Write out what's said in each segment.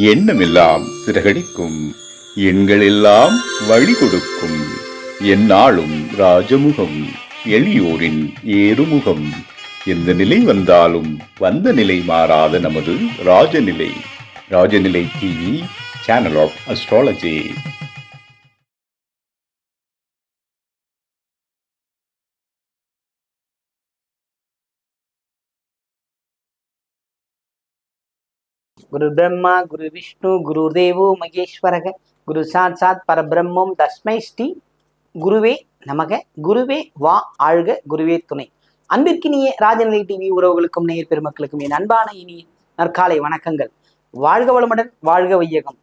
எண்ணமெல்லாம் சிறகடிக்கும், எண்களெல்லாம் வழி கொடுக்கும், எந்நாளும் ராஜமுகம், எளியோரின் ஏறுமுகம். எந்த நிலை வந்தாலும் வந்த நிலை மாறாத நமது Rajanilai. Rajanilai TV, channel of astrology. குரு பிரம்மா குரு விஷ்ணு குரு தேவோ மகேஸ்வரக குரு சாட்சாத் பரபிரம்மம் தஸ்மை ஸ்ரீ குருவே நமக. குருவே வா ஆழ்க, குருவே துணை. அன்பிற்கினிய ராஜநிலை டிவி உறவுகளுக்கும் நேயர் பெருமக்களுக்கும் என் அன்பான இனிய நற்காலை வணக்கங்கள். வாழ்க வளமுடன், வாழ்க வையகம்.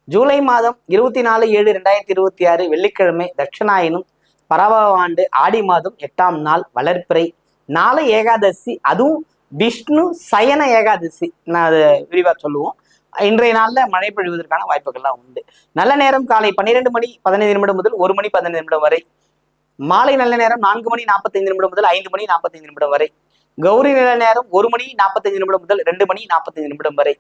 ஜூலை மாதம் 24/7/2026 வெள்ளிக்கிழமை, தட்சிணாயனும் பரவ ஆண்டு ஆடி மாதம் 8ஆம் நாள் வளர்ப்பிறை. நாளை ஏகாதசி, அதுவும் விஷ்ணு சயன ஏகாதசி. நான் அதை விரிவாக சொல்லுவோம். இன்றைய நாளில் மழை பொழிவதற்கான வாய்ப்புகள்லாம் உண்டு. நல்ல நேரம் காலை 12 மணி 15 நிமிடம் முதல் 1 மணி 15 நிமிடம் வரை. மாலை நல்ல நேரம் 4 மணி 45 நிமிடம் முதல் 5 மணி 45 நிமிடம் வரை. கௌரி நல்ல நேரம் 1 மணி 45 நிமிடம் முதல் 2 மணி 45 நிமிடம் வரை.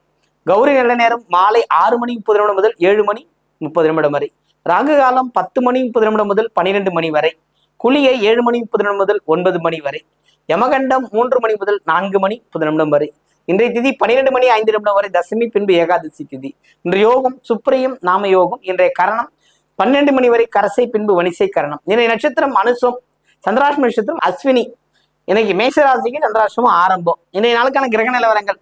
கௌரி நல்ல நேரம் மாலை 6 மணி 30 நிமிடம் முதல் 7 மணி 30 நிமிடம் வரை. ராகு காலம் 10 மணி 30 நிமிடம் முதல் 12 மணி வரை. குளிகை 7 மணி 30 நிமிடம் முதல் 9 மணி வரை. யமகண்டம் 3 மணி முதல் 4 மணி 30 நிமிடம் வரை. இன்றைய திதி 12 மணி 5 நிமிடம் வரை தசமி, பின்பு ஏகாதசி திதி. இன்றைய யோகம் சுப்ரியம் நாம யோகம். இன்றைய கரணம் 12 மணி வரை கரசை, பின்பு வணிசை கரணம். இன்றைய நட்சத்திரம் அனுசம், சந்திராஷ்டம நட்சத்திரம் அஸ்வினி. இன்னைக்கு மேஷராசிக்கு சந்திராஷ்டமம் ஆரம்பம். இன்றைய நாளுக்கான கிரக நிலவரங்கள்: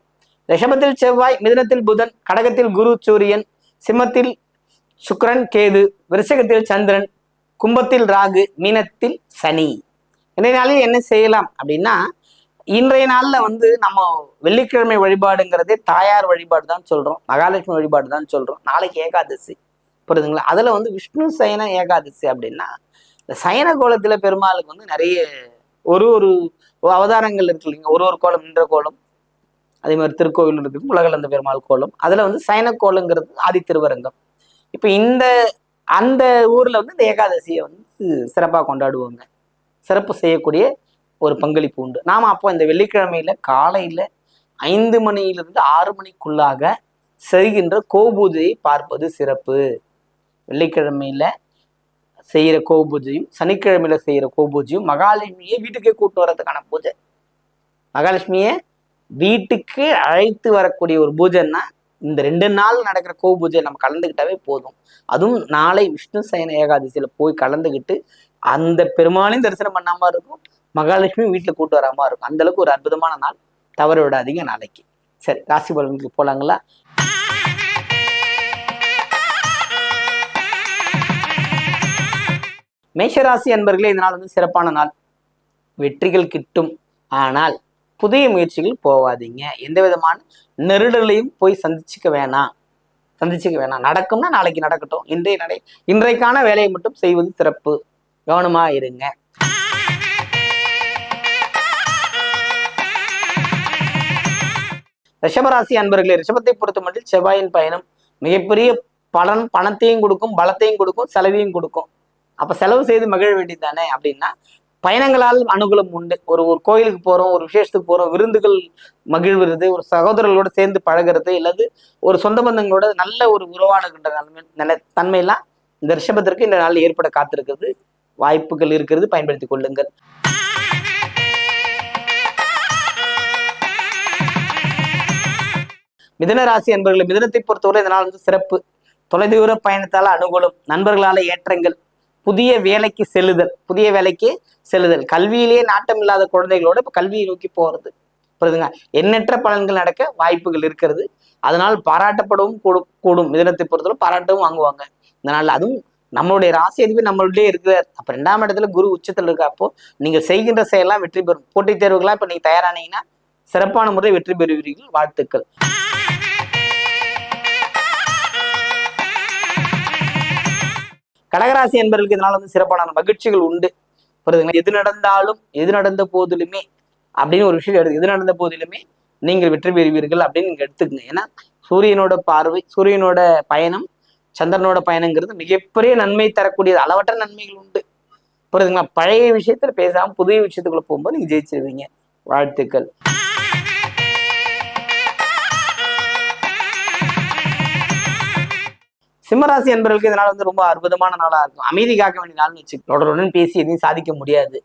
ரிஷபத்தில் செவ்வாய், மிதுனத்தில் புதன், கடகத்தில் குரு சூரியன், சிம்மத்தில் சுக்கிரன் கேது, விருச்சகத்தில் சந்திரன், கும்பத்தில் ராகு, மீனத்தில் சனி. இன்றைய நாளில் என்ன செய்யலாம் அப்படின்னா, இன்றைய நாளில் நம்ம வெள்ளிக்கிழமை வழிபாடுங்கிறதே தாயார் வழிபாடு தான் சொல்கிறோம், மகாலட்சுமி வழிபாடு தான் சொல்கிறோம். நாளைக்கு ஏகாதசி, புரியுதுங்களா? அதில் விஷ்ணு சயன ஏகாதசி அப்படின்னா, இந்த சயன கோலத்தில் பெருமாளுக்கு நிறைய ஒரு அவதாரங்கள் இருக்கு இல்லைங்க. ஒரு கோலம், நின்ற கோலம், அதே மாதிரி திருக்கோவில் இருக்குது, உலகளந்த பெருமாள் கோலம். அதில் சயன கோலங்கிறது ஆதி திருவரங்கம். இப்போ அந்த ஊரில் இந்த ஏகாதசியை சிறப்பாக கொண்டாடுவாங்க. சிறப்பு செய்யக்கூடிய ஒரு பங்களிப்பு உண்டு. நாம் அப்போ இந்த வெள்ளிக்கிழமையில காலையில் 5 மணியிலிருந்து 6 மணிக்குள்ளாக செய்கின்ற கோபூஜையை பார்ப்பது சிறப்பு. வெள்ளிக்கிழமையில செய்கிற கோபூஜையும் சனிக்கிழமையில செய்கிற கோபூஜையும் மகாலட்சுமியை வீட்டுக்கே கூட்டு வர்றதுக்கான பூஜை. மகாலட்சுமியை வீட்டுக்கு அழைத்து வரக்கூடிய ஒரு பூஜைன்னா இந்த 2 நாள் நடக்கிற கோபூஜை நம்ம கலந்துக்கிட்டாவே போதும். அதுவும் நாளை விஷ்ணு சயன ஏகாதசியில போய் கலந்துக்கிட்டு அந்த பெருமாளையும் தரிசனம் பண்ணாம இருக்கும், மகாலட்சுமி வீட்டுல கூட்டு வராம இருக்கும். அந்த அளவுக்கு ஒரு அற்புதமான நாள், தவற விடாதீங்க நாளைக்கு. சரி, ராசி பலன்களுக்கு போலாங்களா? மேஷராசி அன்பர்களே, இந்த நாள் சிறப்பான நாள். வெற்றிகள் கிட்டும். ஆனால் புதிய முயற்சிகள் போவாதீங்க. எந்த விதமான நெருடலையும் போய் சந்திச்சுக்க வேணாம். நடக்கும்னா நாளைக்கு நடக்கட்டும். இன்றைக்கான வேலையை மட்டும் செய்வது சிறப்பு. கவனமா இருங்க. ரிஷபராசி அன்பர்களே, ரிஷபத்தை பொறுத்த மட்டும் செவ்வாயின் பயணம் மிகப்பெரிய பணத்தையும் கொடுக்கும், பலத்தையும் கொடுக்கும், செலவையும் கொடுக்கும். அப்ப செலவு செய்து மகிழ வேண்டியது தானே அப்படின்னா, பயணங்களால் அனுகூலம் உண்டு. ஒரு கோயிலுக்கு போறோம், ஒரு விசேஷத்துக்கு போறோம், விருந்துகள் மகிழ்வுறது, ஒரு சகோதரர்களோட சேர்ந்து பழகிறது, இல்லது ஒரு சொந்த பந்தங்களோட நல்ல ஒரு உறவாடுகின்ற தன்மையெல்லாம் இந்த ரிஷபத்திற்கு இந்த நாள் ஏற்பட காத்திருக்கிறது. வாய்ப்புகள் இருக்கிறது, பயன்படுத்திக் கொள்ளுங்கள். மிதுன ராசி அன்பர்களே, மிதுனத்தை பொறுத்தவரை இதனால் சிறப்பு. தொலைதூர பயணத்தால் அனுகூலம், நண்பர்களால ஏற்றங்கள், புதிய வேலைக்கு செல்லுதல், கல்வியிலேயே நாட்டம் இல்லாத குழந்தைகளோட இப்ப கல்வியை நோக்கி போறது, புரியுதுங்க. எண்ணற்ற பலன்கள் நடக்க வாய்ப்புகள் இருக்கிறது. அதனால் பாராட்டப்படவும் கூடும். மிதுனத்தை பொறுத்தவரை பாராட்டவும் வாங்குவாங்க இந்த நாள். அதுவும் நம்மளுடைய ராசி அதிபதி நம்மளுடைய இருக்கிறார். அப்ப 2ஆம் இடத்துல குரு உச்சத்தில் இருக்க. அப்போ நீங்க செய்கின்ற செயலாம் வெற்றி பெறும். போட்டித் தேர்வுகள்லாம் இப்ப நீங்க தயாரானீங்கன்னா சிறப்பான முறை வெற்றி பெறுவீர்கள். வாழ்த்துக்கள். கடகராசி என்பவர்களுக்கு இதனால சிறப்பான மகிழ்ச்சிகள் உண்டு, புரியுதுங்களா. எது நடந்த போதிலுமே அப்படின்னு ஒரு விஷயம் எது நடந்த போதிலுமே நீங்கள் வெற்றி பெறுவீர்கள் அப்படின்னு நீங்க எடுத்துக்கங்க. ஏன்னா சூரியனோட பார்வை, சூரியனோட பயணம், சந்திரனோட பயணங்கிறது மிகப்பெரிய நன்மை தரக்கூடியது. அளவற்ற நன்மைகள் உண்டு, புரியுதுங்களா. பழைய விஷயத்துல பேசாம புதிய விஷயத்துக்குள்ள போகும்போது நீங்க ஜெயிச்சிருவீங்க. வாழ்த்துக்கள். சிம்மராசி என்பவர்களுக்கு இதனால வந்து ரொம்ப அற்புதமான நாளா இருக்கும். அமைதி காக்க வேண்டிய நாள்னு வச்சு தொடருடன் பேசி எதையும் சாதிக்க முடியாது.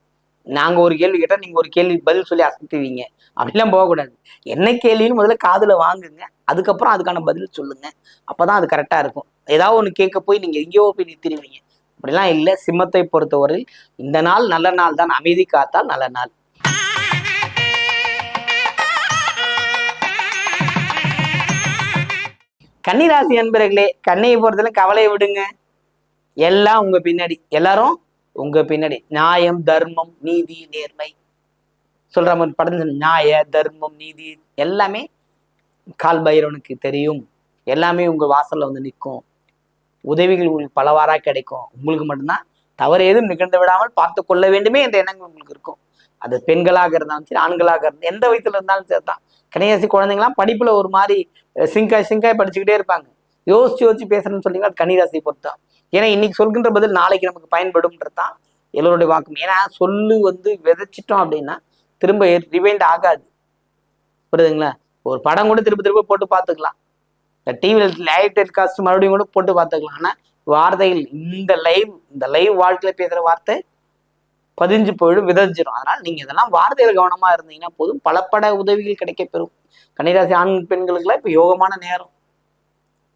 நாங்க ஒரு கேள்வி கேட்டா நீங்க ஒரு கேள்வி பதில் சொல்லி அசத்துவீங்க. அப்படிலாம் போகக்கூடாது. என்ன கேள்வின்னு முதல்ல காதுல வாங்குங்க. அதுக்கப்புறம் அதுக்கான பதில் சொல்லுங்க. அப்பதான் அது கரெக்டா இருக்கும். ஏதாவது ஒண்ணு கேட்க போய் நீங்க எங்கேயோ போய் நிறுத்திடுவீங்க. அப்படிலாம் இல்லை. சிம்மத்தை பொறுத்தவரையில் இந்த நாள் நல்ல நாள் தான். அமைதி காத்தால் நல்ல நாள். கன்னிராசி அன்பர்களே, கண்ணையை பொறுத்தல கவலையை விடுங்க. எல்லாம் உங்க பின்னாடி, எல்லாரும் உங்க பின்னாடி. நியாயம், தர்மம், நீதி, நேர்மை சொல்ற மாதிரி படம். நியாய, தர்மம், நீதி எல்லாமே கால் பைரவனுக்கு தெரியும். எல்லாமே உங்க வாசல்ல வந்து நிற்கும். உதவிகள் உங்களுக்கு பலவாறா கிடைக்கும். உங்களுக்கு மட்டும்தான் தவறு ஏதும் நிகழ்ந்து விடாமல் பார்த்து கொள்ள வேண்டுமே என்ற எண்ணங்கள் உங்களுக்கு இருக்கும். அது பெண்களாக இருந்தாலும் சரி, ஆண்களாக இருந்தாலும் எந்த வயசுல இருந்தாலும் சரி தான். கன்னிராசி குழந்தைங்களாம் படிப்புல ஒரு மாதிரி சிங்காய் படிச்சுக்கிட்டே இருப்பாங்க. யோசிச்சு பேசுறேன்னு சொன்னீங்கன்னா அது கன்னிராசியை பொறுத்தான். ஏன்னா இன்னைக்கு சொல்கின்ற பதில் நாளைக்கு நமக்கு பயன்படும்ன்றதான் எல்லோருடைய வாக்கும். ஏன்னா சொல்லு வந்து விதைச்சிட்டோம் அப்படின்னா திரும்ப ரிவைண்ட் ஆகாது. புரியுதுங்களா? ஒரு படம் கூட திரும்ப போட்டு பார்த்துக்கலாம். இந்த டிவியில் லைவ் டெலிகாஸ்ட் மறுபடியும் கூட போட்டு பார்த்துக்கலாம். ஆனால் வார்த்தைகள் இந்த லைவ் வாழ்க்கையில பேசுற வார்த்தை பதிஞ்சு போயிடும், விதைஞ்சிடும். அதனால நீங்க இதெல்லாம் வார்த்தையில கவனமா இருந்தீங்கன்னா போதும். பலப்பட உதவிகள் கிடைக்க பெறும். கன்னிராசி ஆண் பெண்களுக்குலாம் இப்ப யோகமான நேரம்.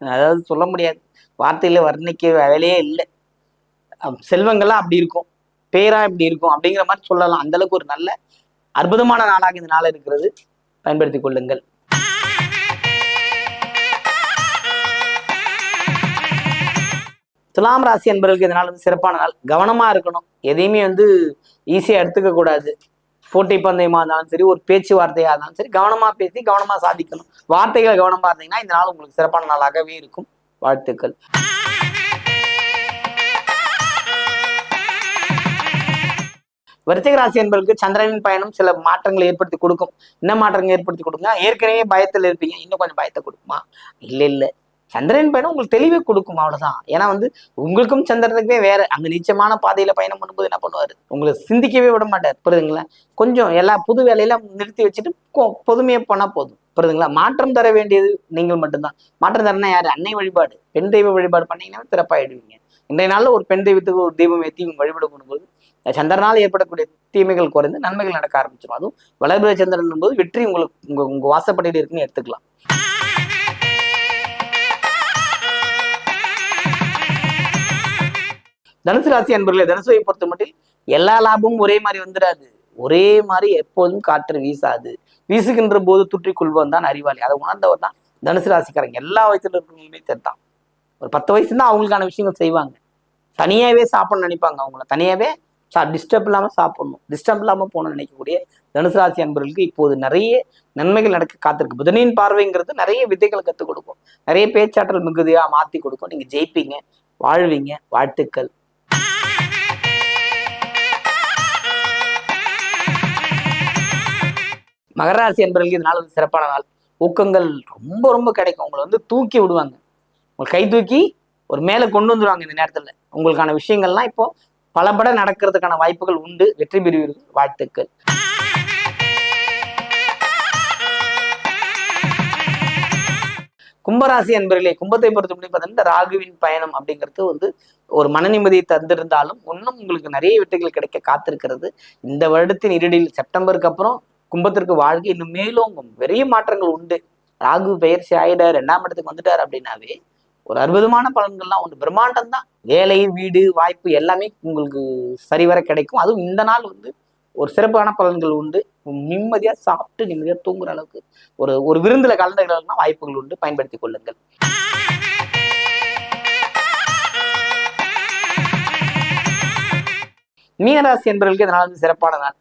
அதாவது சொல்ல முடியாது, வார்த்தையில வர்ணிக்க வேலையே இல்லை. செல்வங்கள்லாம் அப்படி இருக்கும், பேரா இப்படி இருக்கும் அப்படிங்கிற மாதிரி சொல்லலாம். அந்த அளவுக்கு ஒரு நல்ல அற்புதமான நாளாக இந்த நாள் இருக்கிறது. பயன்படுத்திக் கொள்ளுங்கள். துலாம் ராசி என்பவர்களுக்கு இதனால் வந்து சிறப்பான நாள். கவனமா இருக்கணும். எதையுமே வந்து ஈஸியா எடுத்துக்க கூடாது. போட்டி பந்தயமா இருந்தாலும் சரி, ஒரு பேச்சுவார்த்தையா இருந்தாலும் சரி, கவனமா பேசி கவனமா சாதிக்கணும். வார்த்தைகளை கவனமா இருந்தீங்கன்னா இந்த நாள் உங்களுக்கு சிறப்பான நாளாகவே இருக்கும். வாழ்த்துக்கள். விருச்சிக ராசி என்பவர்களுக்கு சந்திரனின் பயணம் சில மாற்றங்களை ஏற்படுத்தி கொடுக்கும். என்ன மாற்றங்கள் ஏற்படுத்தி கொடுங்க? ஏற்கனவே பயத்தில் இருப்பீங்க, இன்னும் கொஞ்சம் பயத்தை கொடுக்குமா? இல்லை. சந்திரன் பயணம் உங்களுக்கு தெளிவை கொடுக்கும், அவ்வளவுதான். ஏன்னா வந்து உங்களுக்கும் சந்திரனுக்குமே வேற. அங்க நிச்சயமான பாதையில பயணம் பண்ணும்போது என்ன பண்ணுவாரு? உங்களை சிந்திக்கவே விட மாட்டார். புரியுதுங்களா? கொஞ்சம் எல்லா புது வேலையெல்லாம் நிறுத்தி வச்சுட்டு பொதுமையா போனா போதும். புரியுதுங்களா? மாற்றம் தர வேண்டியது நீங்கள் மட்டும்தான். மாற்றம் தரனா யாரு? அன்னை வழிபாடு, பெண் தெய்வ வழிபாடு பண்ணீங்கன்னா சிறப்பாயிடுவீங்க. இன்றைய நாள்ல ஒரு பெண் தெய்வத்துக்கு ஒரு தெய்வம் ஏற்றி வழிபாடு பண்ணும்போது சந்திரனால் ஏற்படக்கூடிய தீமைகள் குறைந்து நன்மைகள் நடக்க ஆரம்பிச்சிடும். அதுவும் வளர்பிற சந்திரன் போது வெற்றி உங்களுக்கு உங்க வாசப்படியில் இருக்குன்னு எடுத்துக்கலாம். தனுசு ராசி அன்பர்களே, தனுசுவை பொறுத்த மட்டும் எல்லா லாபமும் ஒரே மாதிரி வந்துடாது. ஒரே மாதிரி எப்போதும் காற்று வீசாது. வீசுகின்ற போது துற்றிக் கொள்வன் தான் அறிவாளி. அதை உணர்ந்தவர் தான் தனுசு ராசிக்காரங்க. எல்லா வயசுல இருக்கிறவங்களுமே தெரிதான். ஒரு 10 வயசு தான் அவங்களுக்கான விஷயங்கள் செய்வாங்க. தனியாவே சாப்பிடணும்னு நினைப்பாங்க. அவங்கள தனியாவே டிஸ்டர்ப் இல்லாம சாப்பிடணும், டிஸ்டர்ப் இல்லாம போகணும்னு நினைக்கக்கூடிய தனுசு ராசி அன்பர்களுக்கு இப்போது நிறைய நன்மைகள் நடக்க காத்திருக்கு. புதனின் பார்வைங்கிறது நிறைய வித்தைகளை கற்றுக் கொடுக்கும். நிறைய பேச்சாற்றல் மிகுதியா மாத்தி கொடுக்கும். நீங்க ஜெயிப்பீங்க, வாழ்வீங்க. வாழ்த்துக்கள். மகர ராசி என்பவர்களுக்கு இந்த நாள் வந்து சிறப்பான நாள். ஊக்கங்கள் ரொம்ப ரொம்ப கிடைக்கும். உங்களை வந்து தூக்கி விடுவாங்க. உங்களை கை தூக்கி ஒரு மேலே கொண்டு வந்துடுவாங்க. இந்த நேரத்துல உங்களுக்கான விஷயங்கள்லாம் இப்போ பலபட நடக்கிறதுக்கான வாய்ப்புகள் உண்டு. வெற்றி பெறுவீர்கள். வாழ்த்துக்கள். கும்பராசி என்பர்களே, கும்பத்தை பொறுத்த முடியும் பார்த்தீங்கன்னா ராகுவின் பயணம் அப்படிங்கிறது வந்து ஒரு மன நிம்மதியை தந்திருந்தாலும் இன்னும் உங்களுக்கு நிறைய வெற்றிகள் கிடைக்க காத்திருக்கிறது. இந்த வருடத்தின் இறுதியில் செப்டம்பருக்கு அப்புறம் கும்பத்திற்கு வாழ்க்கை இன்னும் மேலோங்கும். பெரிய மாற்றங்கள் உண்டு. ராகு பெயர்ச்சி ஆயிடார், 2ஆம் இடத்துக்கு வந்துட்டார் அப்படின்னாவே ஒரு அற்புதமான பலன்கள்லாம் உண்டு. பிரம்மாண்டம் தான். வேலை, வீடு, வாய்ப்பு எல்லாமே உங்களுக்கு சரிவர கிடைக்கும். அதுவும் இந்த நாள் வந்து ஒரு சிறப்பான பலன்கள் உண்டு. நிம்மதியா சாப்பிட்டு நிம்மதியா தூங்குற அளவுக்கு ஒரு விருந்துல கலந்துக்கிறதுனா வாய்ப்புகள் உண்டு. பயன்படுத்திக் கொள்ளுங்கள். மீனராசி என்பவர்களுக்கு இதனால வந்து சிறப்பான நாள்.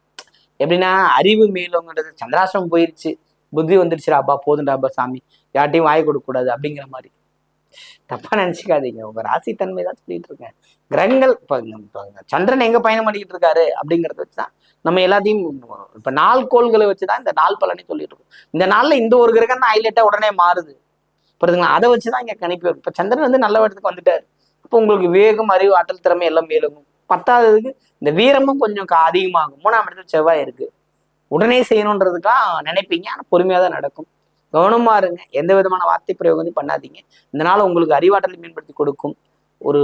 எப்படின்னா அறிவு மேலோங்கிறது. சந்திராசிரமம் போயிருச்சு, புத்தி வந்துருச்சுடாப்பா, போதுண்டாப்பா சாமி, யார்ட்டையும் வாய் கொடுக்க கூடாது அப்படிங்கிற மாதிரி தப்பா நினைச்சுக்காதீங்க. உங்க ராசி தன்மை தான் சொல்லிட்டு இருக்கேன். கிரகங்கள் இப்ப சந்திரன் எங்க பயணம் பண்ணிக்கிட்டு இருக்காரு அப்படிங்கறத வச்சுதான் நம்ம எல்லாத்தையும் இப்ப நாள் கோள்களை வச்சுதான் இந்த நாள் பலனை சொல்லிட்டு இருக்கோம். இந்த நாள்ல இந்த ஒரு கிரகம் தான் ஹைலைட்டா உடனே மாறுது. புரியுதுங்களா? அதை வச்சுதான் இங்க கணிப்பு. இப்ப சந்திரன் வந்து நல்ல இடத்துக்கு வந்துட்டாரு. இப்போ உங்களுக்கு வேகம், அறிவு, ஆற்றல், திறமை எல்லாம் மேலும். 10ஆவதுக்கு இந்த வீரமும் கொஞ்சம் அதிகமாகும். 3ஆம் இடத்துல செவ்வாய் இருக்கு. உடனே செய்யணுன்றதுக்காக நினைப்பீங்க, ஆனா பொறுமையா தான் நடக்கும். கவனமா இருங்க. எந்த விதமான வார்த்தை பிரயோகம் வந்து பண்ணாதீங்க. இந்த நாள் உங்களுக்கு அறிவாற்றலை மேம்படுத்தி கொடுக்கும். ஒரு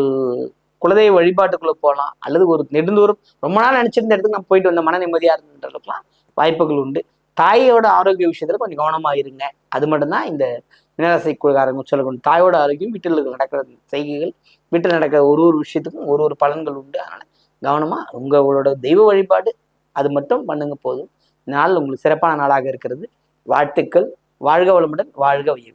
குலதெய்வ வழிபாட்டுக்குள்ள போகலாம், அல்லது ஒரு நெடுந்தூரம் ரொம்ப நாள் நினைச்சிருந்த இடத்துக்கு நான் போயிட்டு வந்த மன நிம்மதியா இருந்துன்றதுக்கெல்லாம் வாய்ப்புகள் உண்டு. தாயோட ஆரோக்கிய விஷயத்துல கொஞ்சம் கவனமா இருங்க. அது மட்டும்தான் இந்த மீனராசிக்காரங்க சொல்லக்கூடிய தாயோட ஆரோக்கியம், வீட்டில் நடக்கிற செய்கைகள், வீட்டில் நடக்கிற ஒரு ஒரு விஷயத்துக்கும் ஒரு ஒரு பலன்கள் உண்டு. அதனால கவனமா உங்களோட தெய்வ வழிபாடு அது மட்டும் பண்ணுங்க போதும். இந்த நாள் உங்களுக்கு சிறப்பான நாளாக இருக்கிறது. வாழ்த்துக்கள். வாழ்க வளமுடன், வாழ்க வையகம்.